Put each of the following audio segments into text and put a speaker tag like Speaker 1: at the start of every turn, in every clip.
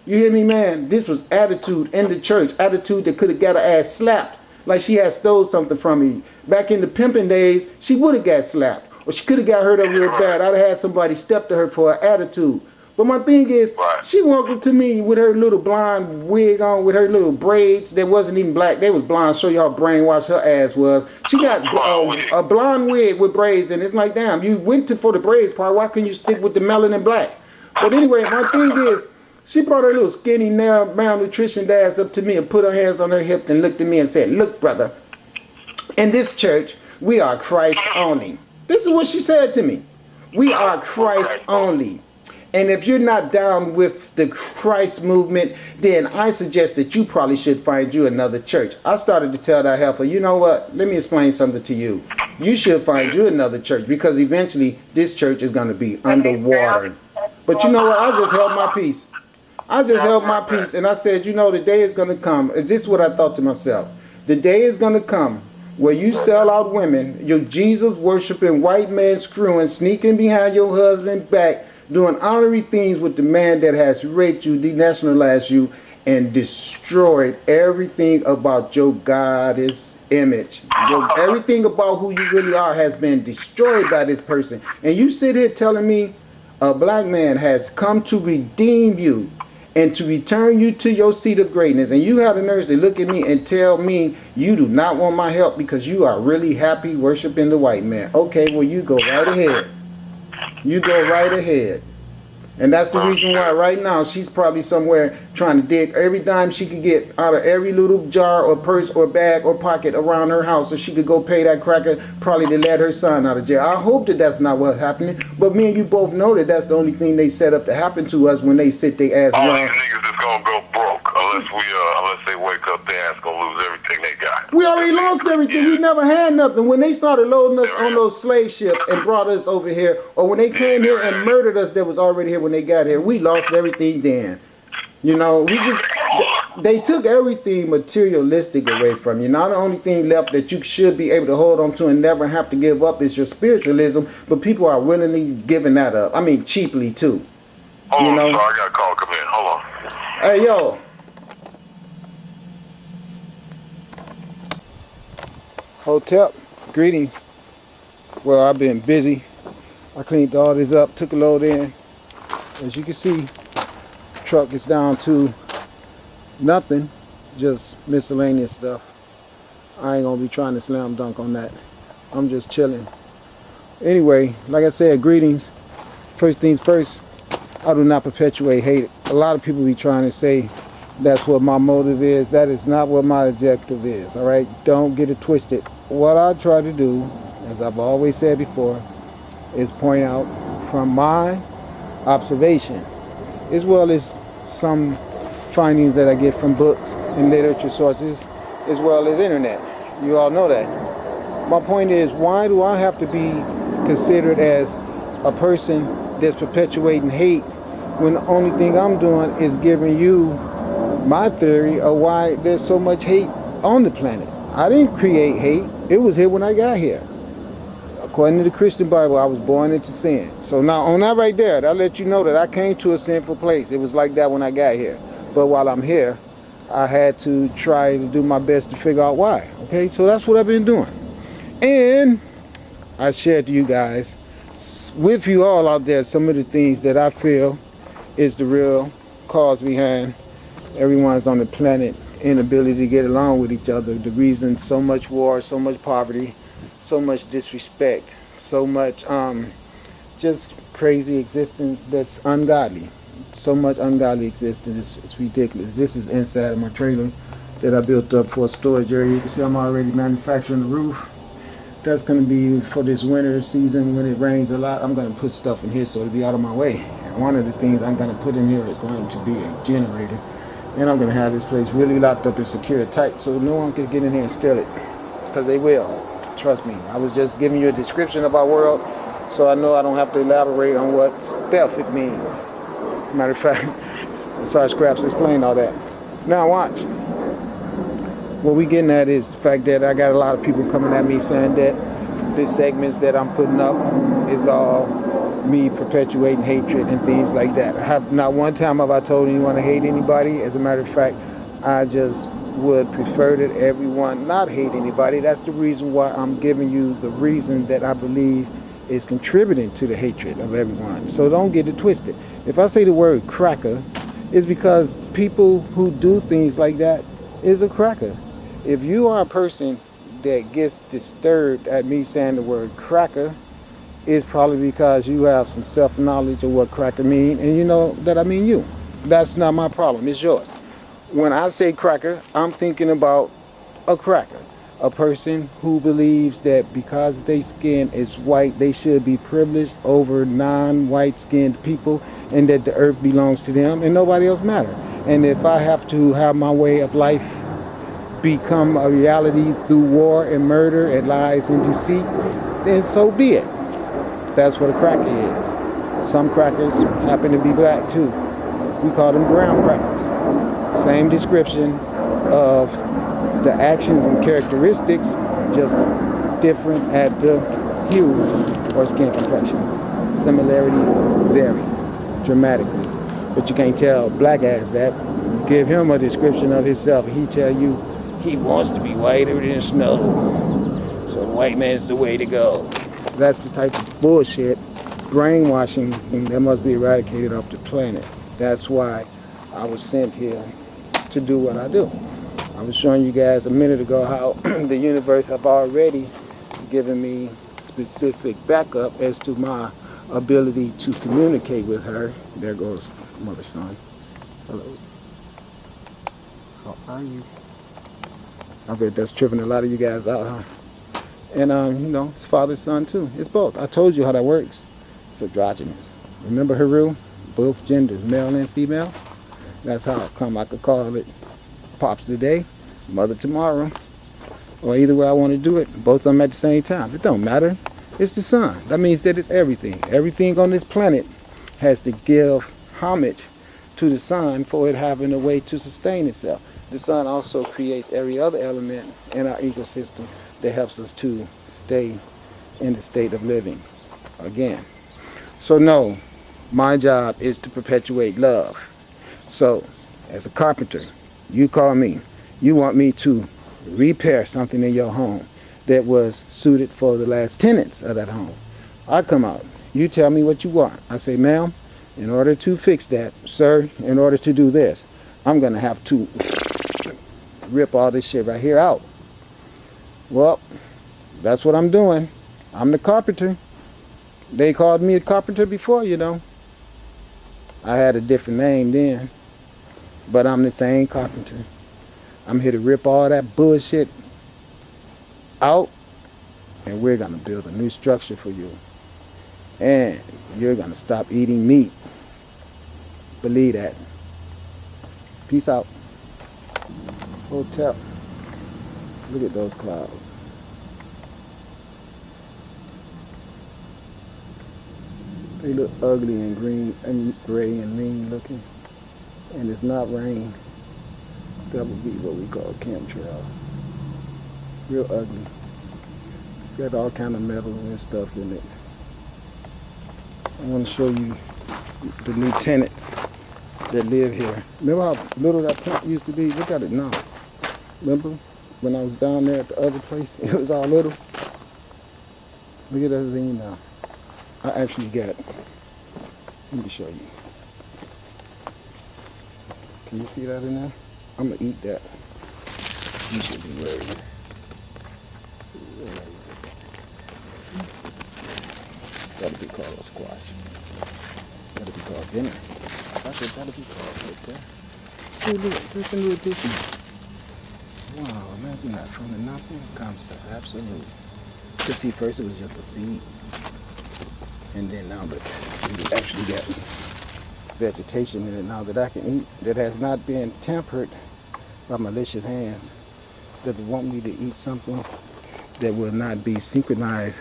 Speaker 1: You hear me, man? This was attitude in the church. Attitude that could have got her ass slapped. Like she had stole something from me. Back in the pimping days, she would have got slapped. Or she could have got hurt up real bad. I'd have had somebody step to her for her attitude. But my thing is, she walked up to me with her little blonde wig on, with her little braids that wasn't even black. They was blonde. Show you how brainwashed her ass was. She got a blonde wig with braids, and it's like, damn, you went for the braids part. Why couldn't you stick with the melanin black? But anyway, my thing is, she brought her little skinny, malnutritioned ass up to me and put her hands on her hip and looked at me and said, look, brother, in this church, we are Christ only. This is what she said to me. We are Christ only. And if you're not down with the Christ movement, then I suggest that you probably should find you another church. I started to tell that heifer, you know what? Let me explain something to you. You should find you another church because eventually this church is going to be underwater. But you know what? I just held my peace. I just held my peace and I said, you know, the day is going to come. And this is what I thought to myself. The day is going to come where you sell out women, your Jesus worshiping, white man screwing, sneaking behind your husband's back, doing honorary things with the man that has raped you, denationalized you, and destroyed everything about your goddess image. Everything about who you really are has been destroyed by this person. And you sit here telling me a black man has come to redeem you and to return you to your seat of greatness. And you have the nerve to look at me and tell me you do not want my help because you are really happy worshiping the white man. Okay, well, you go right ahead. You go right ahead. And that's the reason why right now she's probably somewhere trying to dig every dime she could get out of every little jar or purse or bag or pocket around her house so she could go pay that cracker probably to let her son out of jail. I hope that that's not what's happening. But me and you both know that that's the only thing they set up to happen to us when they sit their ass
Speaker 2: all
Speaker 1: around.
Speaker 2: All these niggas is gonna go broke unless they wake up, their ass gonna lose everything they got.
Speaker 1: We already lost everything. We never had nothing. When they started loading us on those slave ships and brought us over here, or when they came here and murdered us that was already here when they got here, we lost everything then. You know, they took everything materialistic away from you. Now the only thing left that you should be able to hold on to and never have to give up is your spiritualism, but people are willingly giving that up. I mean, cheaply too.
Speaker 2: Hold on, sorry, I got a call come in. Hold on.
Speaker 1: Hey, yo. Hotel, greetings. Well, I've been busy. I cleaned all this up, took a load in. As you can see, the truck is down to nothing, just miscellaneous stuff. I ain't gonna be trying to slam dunk on that. I'm just chilling. Anyway, like I said, greetings. First things first, I do not perpetuate hate. A lot of people be trying to say that's what my motive is. That is not what my objective is, all right? Don't get it twisted. What I try to do, as I've always said before, is point out from my observation, as well as some findings that I get from books and literature sources, as well as internet. You all know that. My point is, why do I have to be considered as a person that's perpetuating hate when the only thing I'm doing is giving you my theory of why there's so much hate on the planet? I didn't create hate. It was here when I got here. According to the Christian Bible, I was born into sin. So now on that right there, that let you know that I came to a sinful place. It was like that when I got here. But while I'm here, I had to try to do my best to figure out why. Okay, so that's what I've been doing. And I shared to you guys, with you all out there, some of the things that I feel is the real cause behind everyone's on the planet inability to get along with each other. The reason so much war, so much poverty, so much disrespect, so much just crazy existence that's ungodly. So much ungodly existence, it's ridiculous. This is inside of my trailer that I built up for a storage area. You can see I'm already manufacturing the roof. That's going to be for this winter season when it rains a lot. I'm going to put stuff in here so it'll be out of my way. One of the things I'm going to put in here is going to be a generator. And I'm going to have this place really locked up and secured tight so no one can get in here and steal it. Because they will. Trust me. I was just giving you a description of our world so I know I don't have to elaborate on what stealth it means. Matter of fact, Sarge Scraps explained all that. Now watch. What we getting at is the fact that I got a lot of people coming at me saying that the segments that I'm putting up is all me perpetuating hatred and things like that. I have not one time have I told anyone to hate anybody. As a matter of fact, I just would prefer that everyone not hate anybody. That's the reason why I'm giving you the reason that I believe is contributing to the hatred of everyone. So don't get it twisted. If I say the word cracker, it's because people who do things like that is a cracker. If you are a person that gets disturbed at me saying the word cracker, it's probably because you have some self-knowledge of what cracker mean, and you know that I mean you. That's not my problem, it's yours. When I say cracker, I'm thinking about a cracker. A person who believes that because their skin is white, they should be privileged over non-white skinned people, and that the earth belongs to them and nobody else matter. And if I have to have my way of life become a reality through war and murder and lies and deceit, then so be it. That's what a cracker is. Some crackers happen to be black too. We call them graham crackers. Same description of the actions and characteristics, just different at the hue or skin complexions. Similarities vary dramatically, but you can't tell black ass that. You give him a description of himself, he tell you he wants to be whiter than snow, so the white man's the way to go. That's the type of bullshit, brainwashing that must be eradicated off the planet. That's why I was sent here to do what I do. I was showing you guys a minute ago how the universe have already given me specific backup as to my ability to communicate with her. There goes mother son. Hello. How are you? I bet that's tripping a lot of you guys out, huh? And you know, it's father son too. It's both. I told you how that works. It's androgynous. Remember Haru? Both genders, male and female. That's how come I could call it Pops today, Mother tomorrow, or either way I want to do it, both of them at the same time. It don't matter. It's the sun. That means that it's everything. Everything on this planet has to give homage to the sun for it having a way to sustain itself. The sun also creates every other element in our ecosystem that helps us to stay in the state of living again. So no, my job is to perpetuate love. So as a carpenter, you call me, you want me to repair something in your home that was suited for the last tenants of that home. I come out, you tell me what you want. I say, ma'am, in order to fix that, sir, in order to do this, I'm gonna have to rip all this shit right here out. Well, that's what I'm doing. I'm the carpenter. They called me a carpenter before, you know. I had a different name then, but I'm the same carpenter. I'm here to rip all that bullshit out, and we're gonna build a new structure for you. And you're gonna stop eating meat. Believe that. Peace out. Hotel. Look at those clouds. They look ugly and green and gray and mean looking. And it's not rain. That would be what we call chemtrail. Real ugly. It's got all kind of metal and stuff in it. I want to show you the new tenants that live here. Remember how little that plant used to be? Look at it now. Remember when I was down there at the other place? It was all little. Look at that thing now. I actually got, let me show you. Can you see that in there? I'm gonna eat that. You should be ready. That'll be called a squash. That'll be called dinner. I said that'll be called right there. Hey, look, there's a new addition. Wow, imagine that. From the nothing comes to absolute. You see, first it was just a seed. And then now that we actually got vegetation in it now that I can eat, that has not been tempered by malicious hands, that want me to eat something that will not be synchronized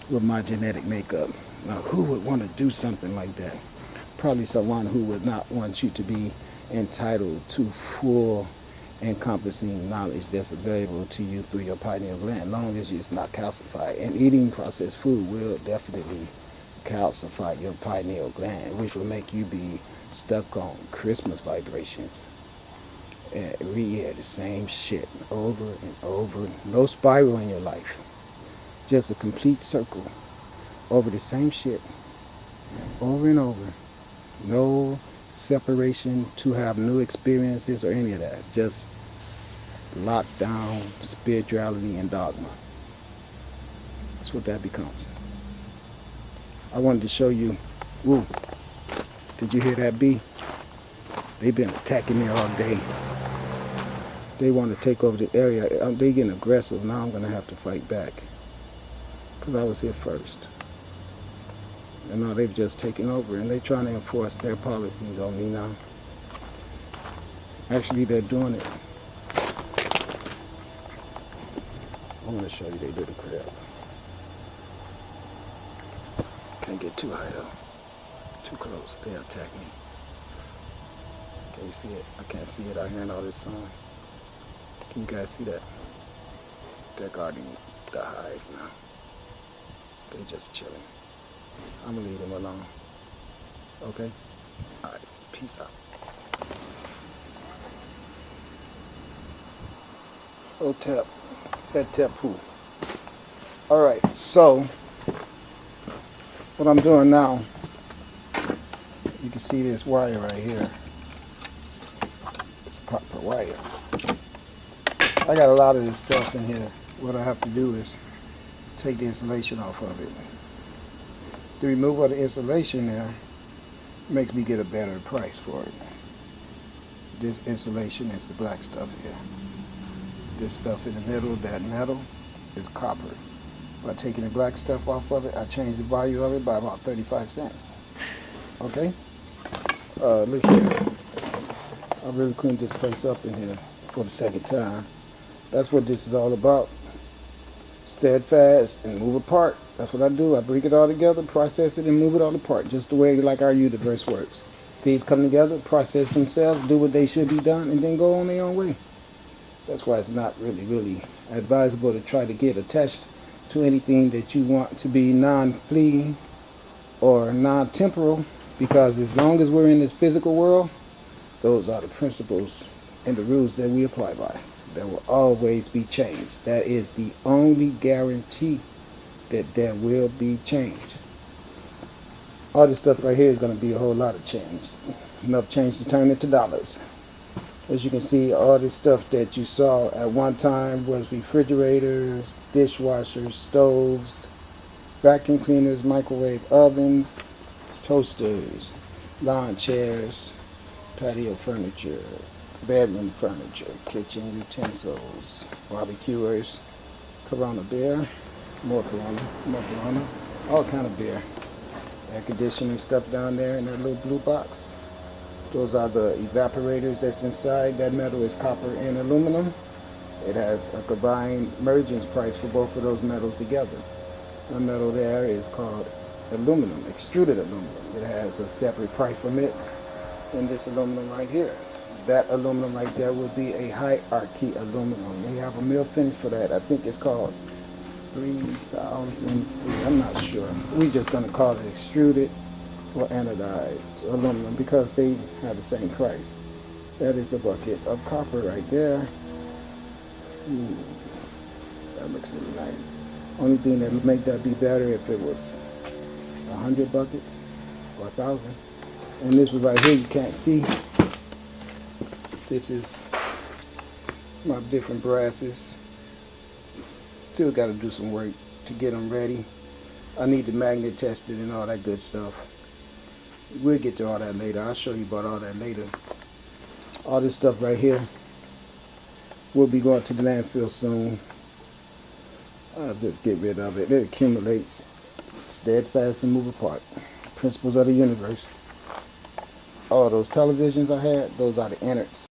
Speaker 1: with my genetic makeup. Now, who would want to do something like that? Probably someone who would not want you to be entitled to full encompassing knowledge that's available to you through your pineal gland, as long as it's not calcified. And eating processed food will definitely calcify your pineal gland, which will make you be stuck on Christmas vibrations. Every year, the same shit, over and over. No spiral in your life. Just a complete circle over the same shit, over and over. No separation to have new experiences or any of that. Just lockdown, spirituality, and dogma. That's what that becomes. I wanted to show you. Ooh, did you hear that bee? They've been attacking me all day. They want to take over the area. They getting aggressive. Now I'm going to have to fight back. Because I was here first. And now they've just taken over. And they're trying to enforce their policies on me now. Actually, they're doing it. I'm going to show you they do the crib. Can't get too high though. Too close. They'll attack me. Can you see it? I can't see it out here in all this sun. Can you guys see that? They're guarding the hive now. They're just chilling. I'm gonna leave them alone. Okay? Alright, peace out. Hotep. Hotep who? Alright, so what I'm doing now, you can see this wire right here. It's copper wire. I got a lot of this stuff in here. What I have to do is take the insulation off of it. The removal of the insulation there makes me get a better price for it. This insulation is the black stuff here. This stuff in the middle, that metal, is copper. By taking the black stuff off of it, I change the value of it by about 35 cents. Okay? Look here. I really cleaned this place up in here for the second time. That's what this is all about. Steadfast and move apart. That's what I do. I bring it all together, process it, and move it all apart. Just the way like our universe works. These come together, process themselves, do what they should be done, and then go on their own way. That's why it's not really advisable to try to get attached to anything that you want to be non-fleeting or non-temporal, because as long as we're in this physical world, those are the principles and the rules that we apply by. There will always be change. That is the only guarantee that there will be change. All this stuff right here is going to be a whole lot of change. Enough change to turn into dollars. As you can see, all this stuff that you saw at one time was refrigerators, dishwashers, stoves, vacuum cleaners, microwave ovens, toasters, lawn chairs, patio furniture, bedroom furniture, kitchen utensils, barbecuers, Corona beer, more Corona, all kind of beer. Air conditioning stuff down there in that little blue box. Those are the evaporators that's inside. That metal is copper and aluminum. It has a combined merging price for both of those metals together. The metal there is called aluminum, extruded aluminum. It has a separate price from it than this aluminum right here. That aluminum right there would be a hierarchy aluminum. They have a mill finish for that. I think it's called 3003. I'm not sure. We're just going to call it extruded or anodized aluminum because they have the same price. That is a bucket of copper right there. Ooh, that looks really nice. Only thing that would make that be better if it was 100 buckets or 1,000. And this one right here you can't see. This is my different brasses. Still got to do some work to get them ready. I need the magnet tested and all that good stuff. We'll get to all that later. I'll show you about all that later. All this stuff right here will be going to the landfill soon. I'll just get rid of it. It accumulates. Steadfast and move apart. Principles of the universe. All those televisions I had, those are the innards.